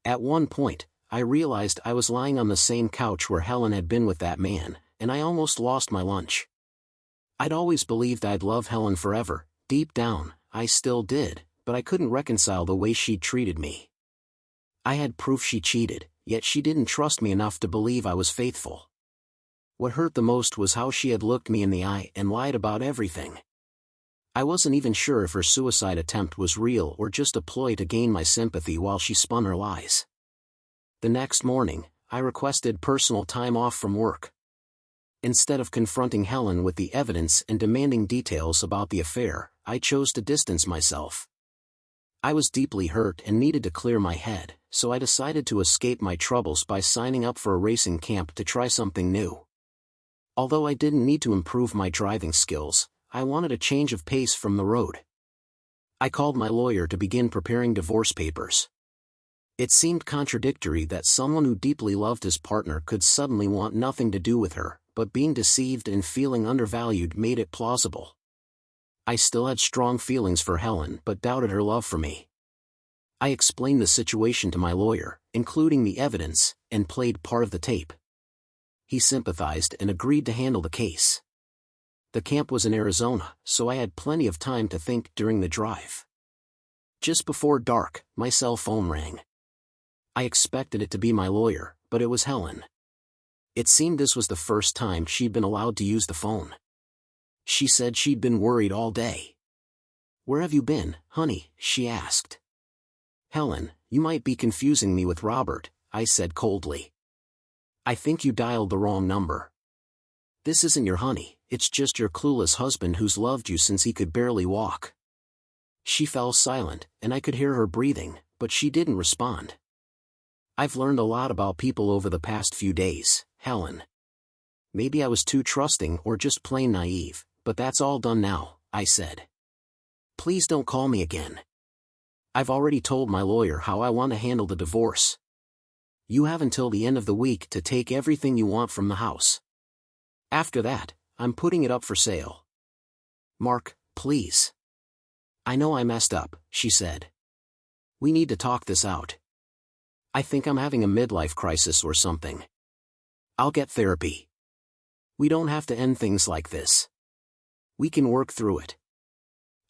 At one point, I realized I was lying on the same couch where Helen had been with that man, and I almost lost my lunch. I'd always believed I'd love Helen forever, Deep down, I still did, but I couldn't reconcile the way she'd treated me. I had proof she cheated, yet she didn't trust me enough to believe I was faithful. What hurt the most was how she had looked me in the eye and lied about everything. I wasn't even sure if her suicide attempt was real or just a ploy to gain my sympathy while she spun her lies. The next morning, I requested personal time off from work. Instead of confronting Helen with the evidence and demanding details about the affair, I chose to distance myself. I was deeply hurt and needed to clear my head, so I decided to escape my troubles by signing up for a racing camp to try something new. Although I didn't need to improve my driving skills, I wanted a change of pace from the road. I called my lawyer to begin preparing divorce papers. It seemed contradictory that someone who deeply loved his partner could suddenly want nothing to do with her, but being deceived and feeling undervalued made it plausible. I still had strong feelings for Helen but doubted her love for me. I explained the situation to my lawyer, including the evidence, and played part of the tape. He sympathized and agreed to handle the case. The camp was in Arizona, so I had plenty of time to think during the drive. Just before dark, my cell phone rang. I expected it to be my lawyer, but it was Helen. It seemed this was the first time she'd been allowed to use the phone. She said she'd been worried all day. "Where have you been, honey?" she asked. "Helen, you might be confusing me with Robert," I said coldly. "I think you dialed the wrong number. This isn't your honey, it's just your clueless husband who's loved you since he could barely walk." She fell silent, and I could hear her breathing, but she didn't respond. "I've learned a lot about people over the past few days, Helen. Maybe I was too trusting or just plain naive, but that's all done now," I said. "Please don't call me again. I've already told my lawyer how I want to handle the divorce. You have until the end of the week to take everything you want from the house. After that, I'm putting it up for sale. Mark, please." "I know I messed up," she said. "We need to talk this out. I think I'm having a midlife crisis or something. I'll get therapy. We don't have to end things like this. We can work through it.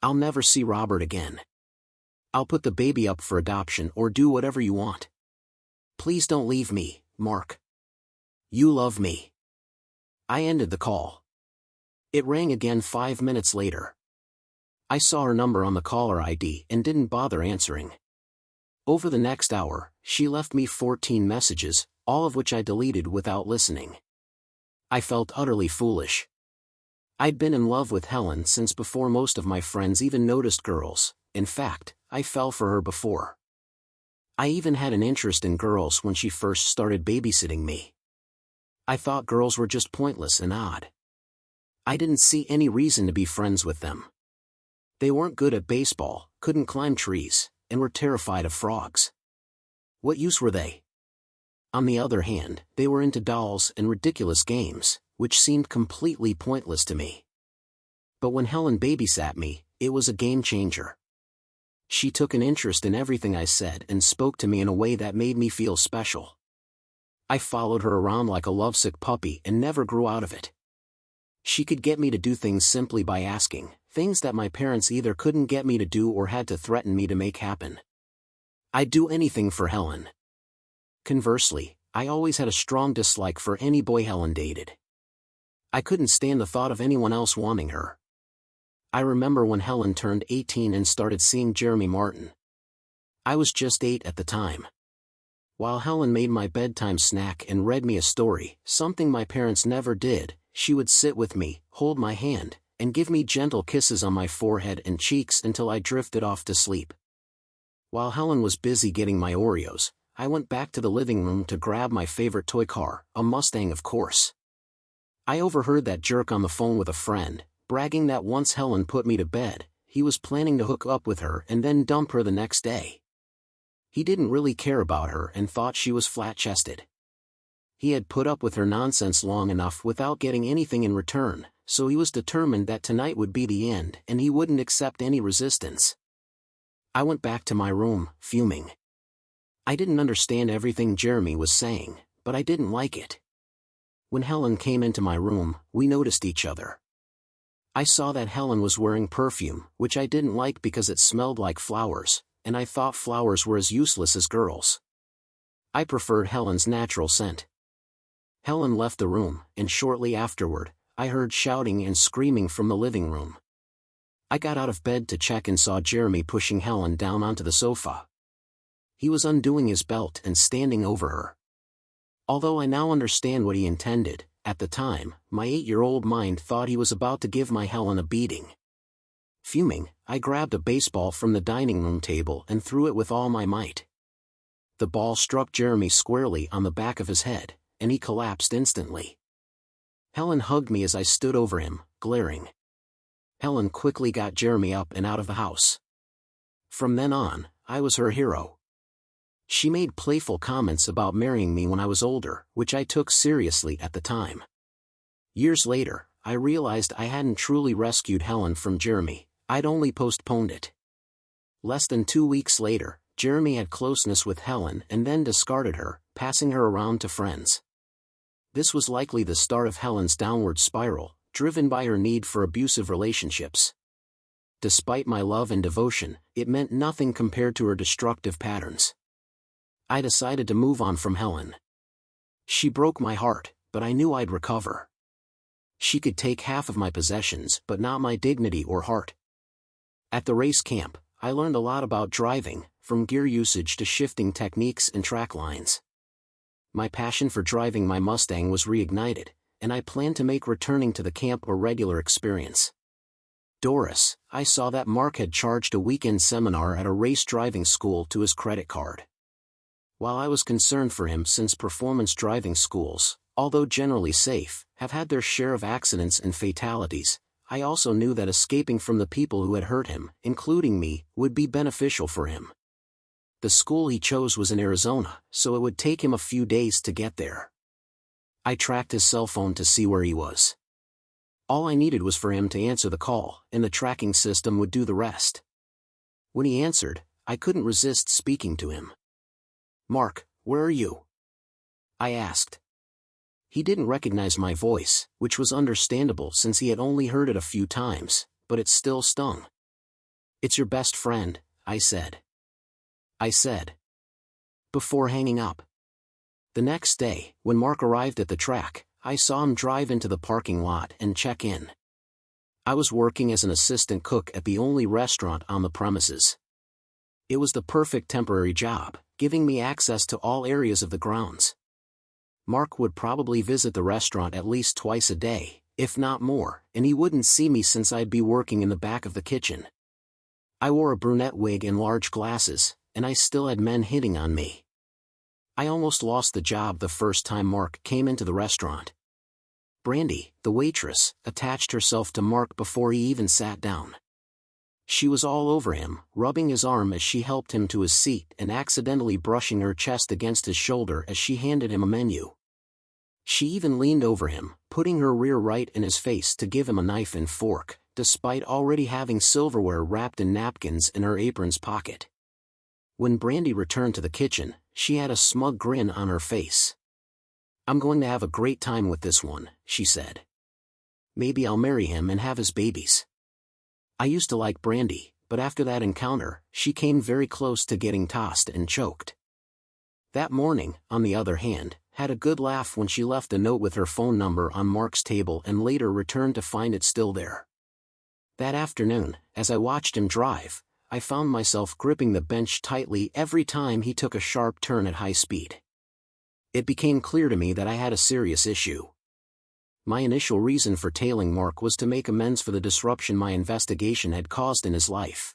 I'll never see Robert again. I'll put the baby up for adoption or do whatever you want. Please don't leave me, Mark. You love me." I ended the call. It rang again 5 minutes later. I saw her number on the caller ID and didn't bother answering. Over the next hour, she left me 14 messages, all of which I deleted without listening. I felt utterly foolish. I'd been in love with Helen since before most of my friends even noticed girls. In fact, I fell for her before. I even had an interest in girls when she first started babysitting me. I thought girls were just pointless and odd. I didn't see any reason to be friends with them. They weren't good at baseball, couldn't climb trees, and were terrified of frogs. What use were they? On the other hand, they were into dolls and ridiculous games, which seemed completely pointless to me. But when Helen babysat me, it was a game changer. She took an interest in everything I said and spoke to me in a way that made me feel special. I followed her around like a lovesick puppy and never grew out of it. She could get me to do things simply by asking, things that my parents either couldn't get me to do or had to threaten me to make happen. I'd do anything for Helen. Conversely, I always had a strong dislike for any boy Helen dated. I couldn't stand the thought of anyone else wanting her. I remember when Helen turned 18 and started seeing Jeremy Martin. I was just 8 at the time. While Helen made my bedtime snack and read me a story, something my parents never did, she would sit with me, hold my hand, and give me gentle kisses on my forehead and cheeks until I drifted off to sleep. While Helen was busy getting my Oreos, I went back to the living room to grab my favorite toy car, a Mustang of course. I overheard that jerk on the phone with a friend, bragging that once Helen put me to bed, he was planning to hook up with her and then dump her the next day. He didn't really care about her and thought she was flat-chested. He had put up with her nonsense long enough without getting anything in return, so he was determined that tonight would be the end and he wouldn't accept any resistance. I went back to my room, fuming. I didn't understand everything Jeremy was saying, but I didn't like it. When Helen came into my room, we noticed each other. I saw that Helen was wearing perfume, which I didn't like because it smelled like flowers, and I thought flowers were as useless as girls. I preferred Helen's natural scent. Helen left the room, and shortly afterward, I heard shouting and screaming from the living room. I got out of bed to check and saw Jeremy pushing Helen down onto the sofa. He was undoing his belt and standing over her. Although I now understand what he intended, at the time, my 8-year-old mind thought he was about to give my Helen a beating. Fuming, I grabbed a baseball from the dining room table and threw it with all my might. The ball struck Jeremy squarely on the back of his head, and he collapsed instantly. Helen hugged me as I stood over him, glaring. Helen quickly got Jeremy up and out of the house. From then on, I was her hero. She made playful comments about marrying me when I was older, which I took seriously at the time. Years later, I realized I hadn't truly rescued Helen from Jeremy, I'd only postponed it. Less than 2 weeks later, Jeremy had closeness with Helen and then discarded her, passing her around to friends. This was likely the start of Helen's downward spiral, driven by her need for abusive relationships. Despite my love and devotion, it meant nothing compared to her destructive patterns. I decided to move on from Helen. She broke my heart, but I knew I'd recover. She could take half of my possessions but not my dignity or heart. At the race camp, I learned a lot about driving, from gear usage to shifting techniques and track lines. My passion for driving my Mustang was reignited, and I planned to make returning to the camp a regular experience. Doris, I saw that Mark had charged a weekend seminar at a race driving school to his credit card. While I was concerned for him since performance driving schools, although generally safe, have had their share of accidents and fatalities, I also knew that escaping from the people who had hurt him, including me, would be beneficial for him. The school he chose was in Arizona, so it would take him a few days to get there. I tracked his cell phone to see where he was. All I needed was for him to answer the call, and the tracking system would do the rest. When he answered, I couldn't resist speaking to him. "Mark, where are you?" I asked. He didn't recognize my voice, which was understandable since he had only heard it a few times, but it still stung. "It's your best friend," I said. Before hanging up. The next day, when Mark arrived at the track, I saw him drive into the parking lot and check in. I was working as an assistant cook at the only restaurant on the premises. It was the perfect temporary job, giving me access to all areas of the grounds. Mark would probably visit the restaurant at least twice a day, if not more, and he wouldn't see me since I'd be working in the back of the kitchen. I wore a brunette wig and large glasses, and I still had men hitting on me. I almost lost the job the first time Mark came into the restaurant. Brandy, the waitress, attached herself to Mark before he even sat down. She was all over him, rubbing his arm as she helped him to his seat and accidentally brushing her chest against his shoulder as she handed him a menu. She even leaned over him, putting her rear right in his face to give him a knife and fork, despite already having silverware wrapped in napkins in her apron's pocket. When Brandy returned to the kitchen, she had a smug grin on her face. "I'm going to have a great time with this one," she said. "Maybe I'll marry him and have his babies." I used to like Brandy, but after that encounter, she came very close to getting tossed and choked. That morning, on the other hand, had a good laugh when she left a note with her phone number on Mark's table and later returned to find it still there. That afternoon, as I watched him drive, I found myself gripping the bench tightly every time he took a sharp turn at high speed. It became clear to me that I had a serious issue. My initial reason for tailing Mark was to make amends for the disruption my investigation had caused in his life.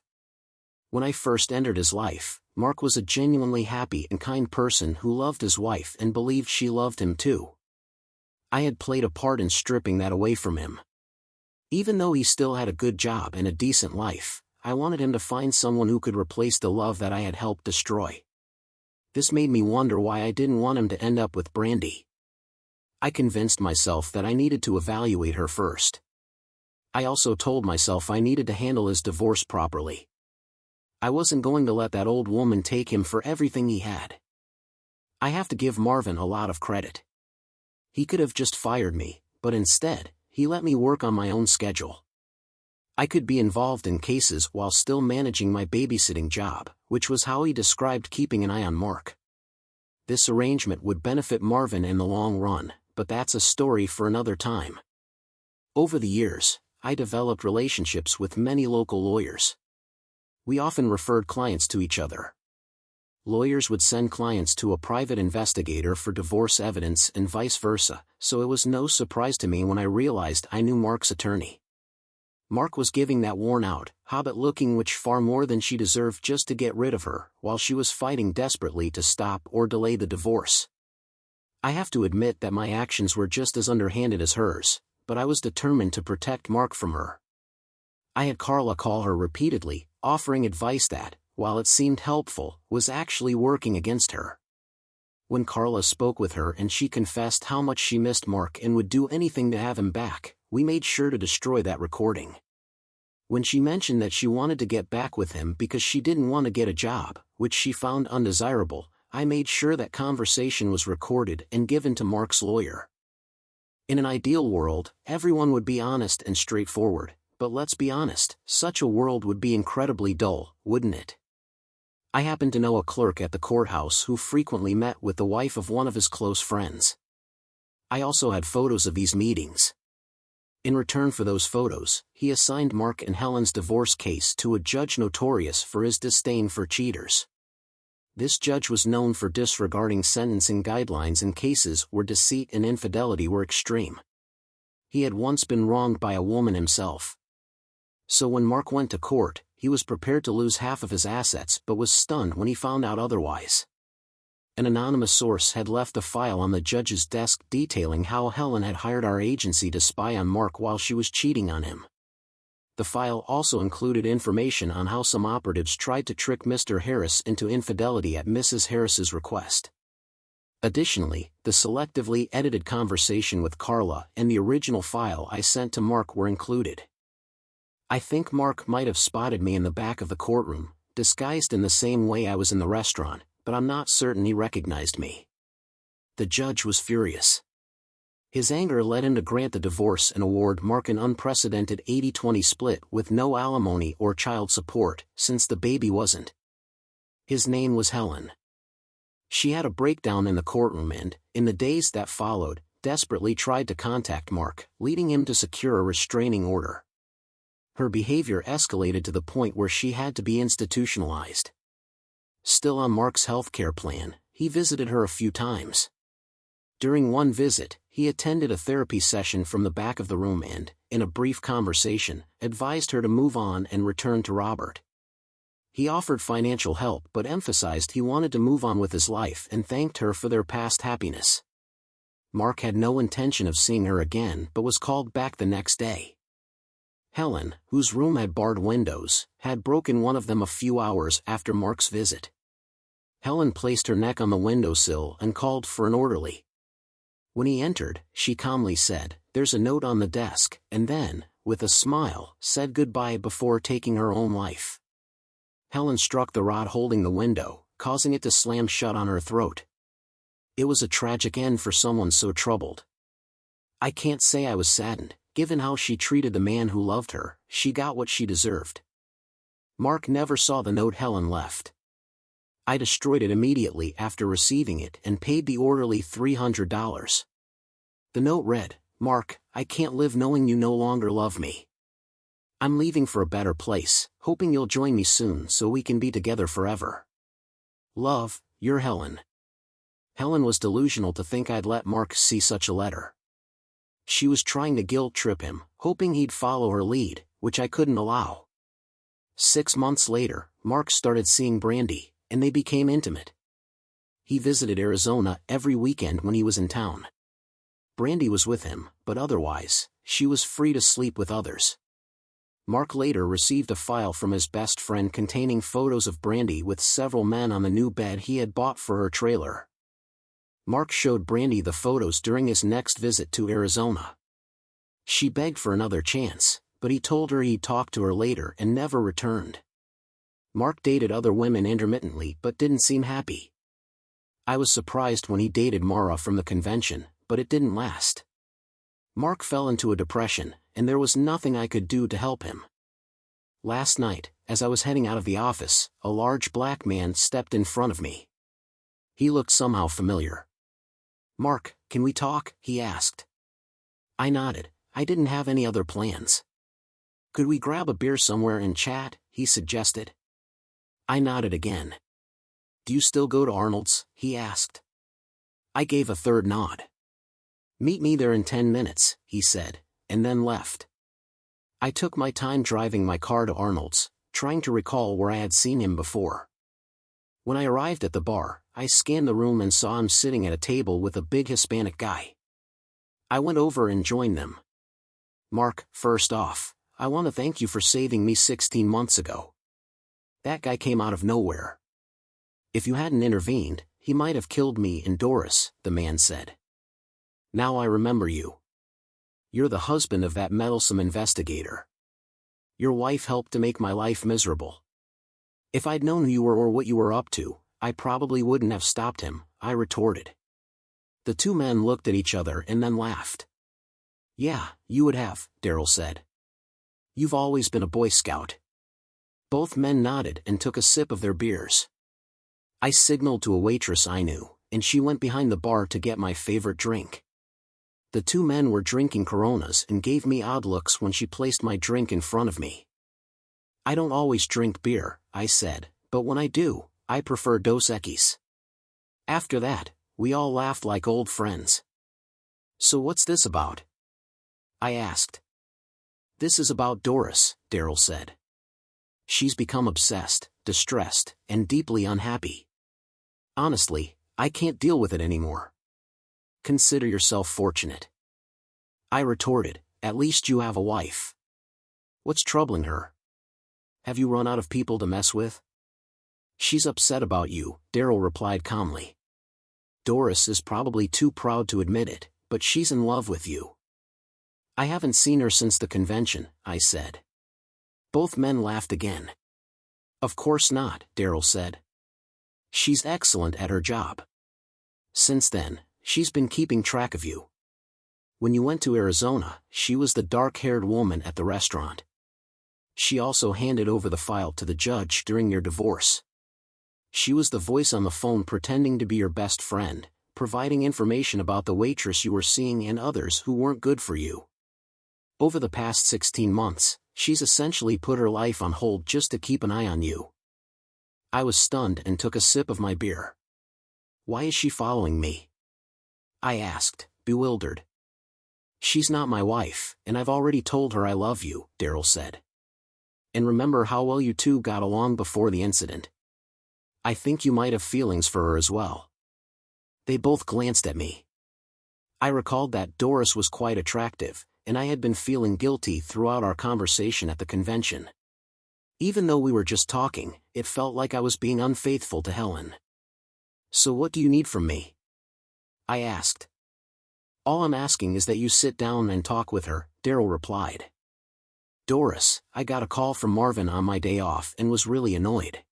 When I first entered his life, Mark was a genuinely happy and kind person who loved his wife and believed she loved him too. I had played a part in stripping that away from him. Even though he still had a good job and a decent life, I wanted him to find someone who could replace the love that I had helped destroy. This made me wonder why I didn't want him to end up with Brandy. I convinced myself that I needed to evaluate her first. I also told myself I needed to handle his divorce properly. I wasn't going to let that old woman take him for everything he had. I have to give Marvin a lot of credit. He could have just fired me, but instead, he let me work on my own schedule. I could be involved in cases while still managing my babysitting job, which was how he described keeping an eye on Mark. This arrangement would benefit Marvin in the long run, but that's a story for another time. Over the years, I developed relationships with many local lawyers. We often referred clients to each other. Lawyers would send clients to a private investigator for divorce evidence and vice versa, so it was no surprise to me when I realized I knew Mark's attorney. Mark was giving that worn-out, hobbit-looking witch far more than she deserved just to get rid of her, while she was fighting desperately to stop or delay the divorce. I have to admit that my actions were just as underhanded as hers, but I was determined to protect Mark from her. I had Carla call her repeatedly, offering advice that, while it seemed helpful, was actually working against her. When Carla spoke with her and she confessed how much she missed Mark and would do anything to have him back, we made sure to destroy that recording. When she mentioned that she wanted to get back with him because she didn't want to get a job, which she found undesirable, I made sure that conversation was recorded and given to Mark's lawyer. In an ideal world, everyone would be honest and straightforward, but let's be honest, such a world would be incredibly dull, wouldn't it? I happened to know a clerk at the courthouse who frequently met with the wife of one of his close friends. I also had photos of these meetings. In return for those photos, he assigned Mark and Helen's divorce case to a judge notorious for his disdain for cheaters. This judge was known for disregarding sentencing guidelines in cases where deceit and infidelity were extreme. He had once been wronged by a woman himself. So when Mark went to court, he was prepared to lose half of his assets but was stunned when he found out otherwise. An anonymous source had left a file on the judge's desk detailing how Helen had hired our agency to spy on Mark while she was cheating on him. The file also included information on how some operatives tried to trick Mr. Harris into infidelity at Mrs. Harris's request. Additionally, the selectively edited conversation with Carla and the original file I sent to Mark were included. I think Mark might have spotted me in the back of the courtroom, disguised in the same way I was in the restaurant, but I'm not certain he recognized me. The judge was furious. His anger led him to grant the divorce and award Mark an unprecedented 80-20 split with no alimony or child support, since the baby wasn't. His name was Helen. She had a breakdown in the courtroom and, in the days that followed, desperately tried to contact Mark, leading him to secure a restraining order. Her behavior escalated to the point where she had to be institutionalized. Still on Mark's healthcare plan, he visited her a few times. During one visit, he attended a therapy session from the back of the room and, in a brief conversation, advised her to move on and return to Robert. He offered financial help but emphasized he wanted to move on with his life and thanked her for their past happiness. Mark had no intention of seeing her again but was called back the next day. Helen, whose room had barred windows, had broken one of them a few hours after Mark's visit. Helen placed her neck on the windowsill and called for an orderly. When he entered, she calmly said, "There's a note on the desk," and then, with a smile, said goodbye before taking her own life. Helen struck the rod holding the window, causing it to slam shut on her throat. It was a tragic end for someone so troubled. I can't say I was saddened. Given how she treated the man who loved her, she got what she deserved. Mark never saw the note Helen left. I destroyed it immediately after receiving it and paid the orderly $300. The note read, "Mark, I can't live knowing you no longer love me. I'm leaving for a better place, hoping you'll join me soon so we can be together forever. Love, your Helen." Helen was delusional to think I'd let Mark see such a letter. She was trying to guilt-trip him, hoping he'd follow her lead, which I couldn't allow. 6 months later, Mark started seeing Brandy, and they became intimate. He visited Arizona every weekend when he was in town. Brandy was with him, but otherwise, she was free to sleep with others. Mark later received a file from his best friend containing photos of Brandy with several men on the new bed he had bought for her trailer. Mark showed Brandy the photos during his next visit to Arizona. She begged for another chance, but he told her he'd talk to her later and never returned. Mark dated other women intermittently but didn't seem happy. I was surprised when he dated Mara from the convention, but it didn't last. Mark fell into a depression, and there was nothing I could do to help him. Last night, as I was heading out of the office, a large black man stepped in front of me. He looked somehow familiar. "Mark, can we talk?" he asked. I nodded. I didn't have any other plans. "Could we grab a beer somewhere and chat?" he suggested. I nodded again. "Do you still go to Arnold's?" he asked. I gave a third nod. "Meet me there in 10 minutes, he said, and then left. I took my time driving my car to Arnold's, trying to recall where I had seen him before. When I arrived at the bar, I scanned the room and saw him sitting at a table with a big Hispanic guy. I went over and joined them. "Mark, first off, I want to thank you for saving me 16 months ago. That guy came out of nowhere. If you hadn't intervened, he might have killed me and Doris," the man said. "Now I remember you. You're the husband of that meddlesome investigator. Your wife helped to make my life miserable. If I'd known who you were or what you were up to, I probably wouldn't have stopped him," I retorted. The two men looked at each other and then laughed. "Yeah, you would have," Daryl said. "You've always been a Boy Scout." Both men nodded and took a sip of their beers. I signaled to a waitress I knew, and she went behind the bar to get my favorite drink. The two men were drinking Coronas and gave me odd looks when she placed my drink in front of me. "I don't always drink beer," I said, "but when I do, I prefer Dos Equis." After that, we all laughed like old friends. "So what's this about?" I asked. "This is about Doris," Daryl said. "She's become obsessed, distressed, and deeply unhappy. Honestly, I can't deal with it anymore. Consider yourself fortunate." I retorted, "At least you have a wife. What's troubling her? Have you run out of people to mess with?" "She's upset about you," Daryl replied calmly. "Doris is probably too proud to admit it, but she's in love with you." "I haven't seen her since the convention," I said. Both men laughed again. "Of course not," Daryl said. "She's excellent at her job. Since then, she's been keeping track of you. When you went to Arizona, she was the dark-haired woman at the restaurant. She also handed over the file to the judge during your divorce. She was the voice on the phone pretending to be your best friend, providing information about the waitress you were seeing and others who weren't good for you. Over the past 16 months, she's essentially put her life on hold just to keep an eye on you." I was stunned and took a sip of my beer. "Why is she following me?" I asked, bewildered. "She's not my wife, and I've already told her I love you," Daryl said. "And remember how well you two got along before the incident. I think you might have feelings for her as well." They both glanced at me. I recalled that Doris was quite attractive, and I had been feeling guilty throughout our conversation at the convention. Even though we were just talking, it felt like I was being unfaithful to Helen. "So what do you need from me?" I asked. "All I'm asking is that you sit down and talk with her," Daryl replied. "Doris, I got a call from Marvin on my day off and was really annoyed.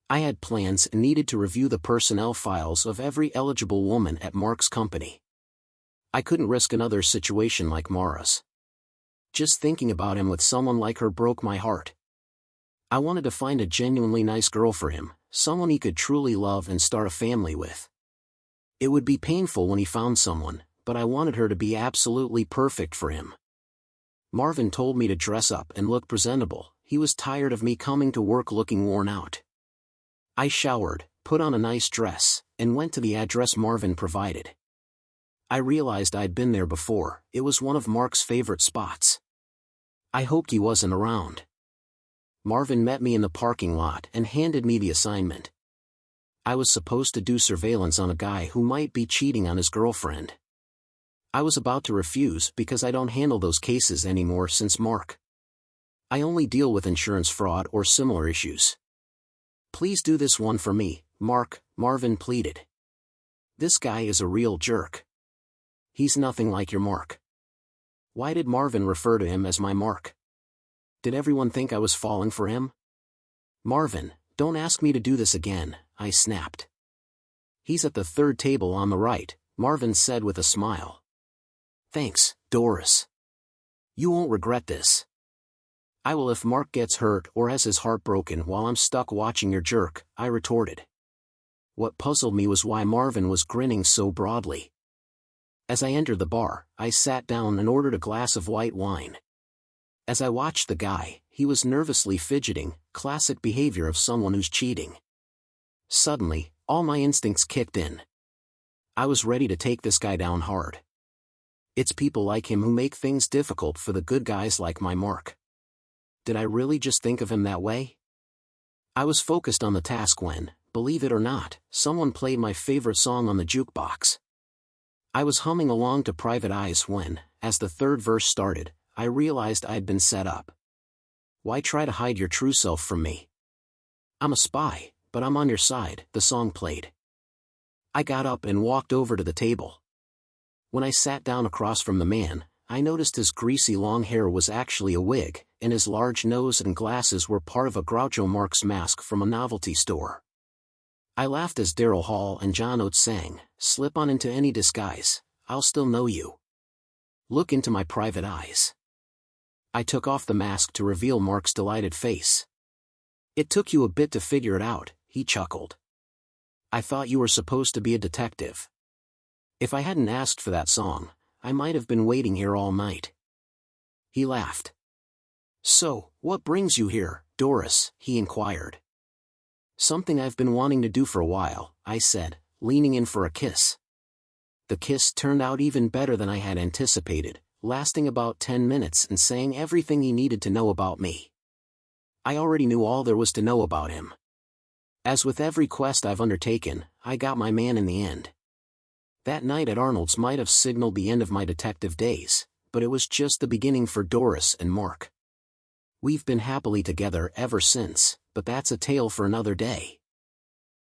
I had plans and needed to review the personnel files of every eligible woman at Mark's company. I couldn't risk another situation like Mara's. Just thinking about him with someone like her broke my heart. I wanted to find a genuinely nice girl for him, someone he could truly love and start a family with. It would be painful when he found someone, but I wanted her to be absolutely perfect for him. Marvin told me to dress up and look presentable. He was tired of me coming to work looking worn out. I showered, put on a nice dress, and went to the address Marvin provided. I realized I'd been there before. It was one of Mark's favorite spots. I hoped he wasn't around. Marvin met me in the parking lot and handed me the assignment. I was supposed to do surveillance on a guy who might be cheating on his girlfriend. I was about to refuse because I don't handle those cases anymore since Mark. I only deal with insurance fraud or similar issues. "Please do this one for me, Mark," Marvin pleaded. "This guy is a real jerk. He's nothing like your Mark." Why did Marvin refer to him as my Mark? Did everyone think I was falling for him? "Marvin, don't ask me to do this again," I snapped. "He's at the third table on the right," Marvin said with a smile. "Thanks, Doris. You won't regret this." "I will if Mark gets hurt or has his heart broken while I'm stuck watching your jerk," I retorted. What puzzled me was why Marvin was grinning so broadly. As I entered the bar, I sat down and ordered a glass of white wine. As I watched the guy, he was nervously fidgeting, classic behavior of someone who's cheating. Suddenly, all my instincts kicked in. I was ready to take this guy down hard. It's people like him who make things difficult for the good guys like my Mark. Did I really just think of him that way? I was focused on the task when, believe it or not, someone played my favorite song on the jukebox. I was humming along to Private Eyes when, as the third verse started, I realized I had been set up. "Why try to hide your true self from me? I'm a spy, but I'm on your side," the song played. I got up and walked over to the table. When I sat down across from the man, I noticed his greasy long hair was actually a wig, and his large nose and glasses were part of a Groucho Marx mask from a novelty store. I laughed as Daryl Hall and John Oates sang, "Slip on into any disguise, I'll still know you. Look into my private eyes." I took off the mask to reveal Mark's delighted face. "It took you a bit to figure it out," he chuckled. "I thought you were supposed to be a detective. If I hadn't asked for that song, I might have been waiting here all night." He laughed. "So, what brings you here, Doris?" he inquired. "Something I've been wanting to do for a while," I said, leaning in for a kiss. The kiss turned out even better than I had anticipated, lasting about 10 minutes and saying everything he needed to know about me. I already knew all there was to know about him. As with every quest I've undertaken, I got my man in the end. That night at Arnold's might have signaled the end of my detective days, but it was just the beginning for Doris and Mark. We've been happily together ever since, but that's a tale for another day.